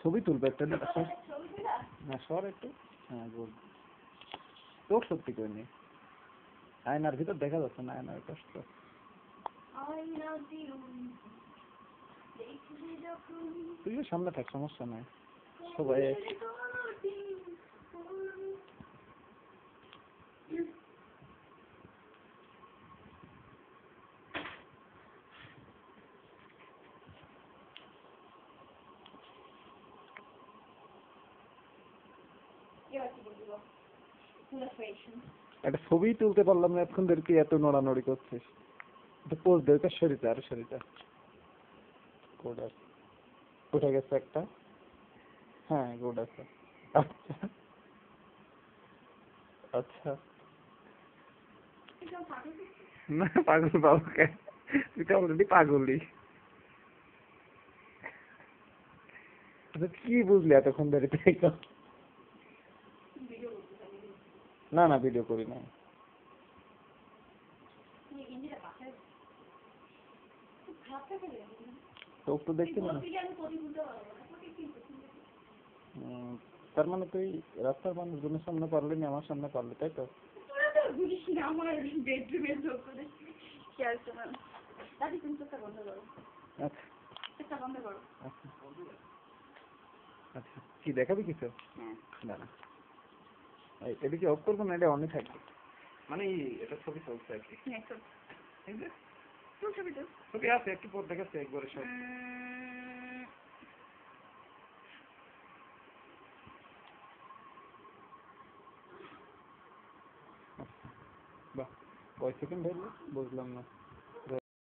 ছবি তুলবে একটা না সর একটু। হ্যাঁ গুড। চোখ সত্যি করে নি, আয়নার ভিতর দেখা যাচ্ছে না, আয়নার কষ্ট। তুইও সামনে থাক, সমস্যা নাই, সবাই একটা ছবি তুলতে পারলাম না এতক্ষণ ধরে, তুই এত নড়ানড়ি করছিস। একটা পোজ দে, ওটা শরীরটা আর শরীরটা গুড আছে, উঠে গেছে একটা। হ্যাঁ গুড আছে। আচ্ছা আচ্ছা, না পাগল বাবুকে, তুই তো অলরেডি পাগলই। কি বুঝলি এতক্ষণ ধরে তাই তো? না না ভিডিও করি না। চোখ তো দেখতে না। তার মানে তুই রাস্তার মানুষজনের সামনে পারলি না, আমার সামনে পারলি, তাই তো? আচ্ছা কি দেখাবি কিছু? দাঁড়া এদিকে অফ করবো না, এটা অনই থাকবে, মানে এটা ছবি চলছে আর কি। ছবি আছে একটু পর দেখাচ্ছে একবারে সব। বাহ কয় সেকেন্ড হইলো বুঝলাম না।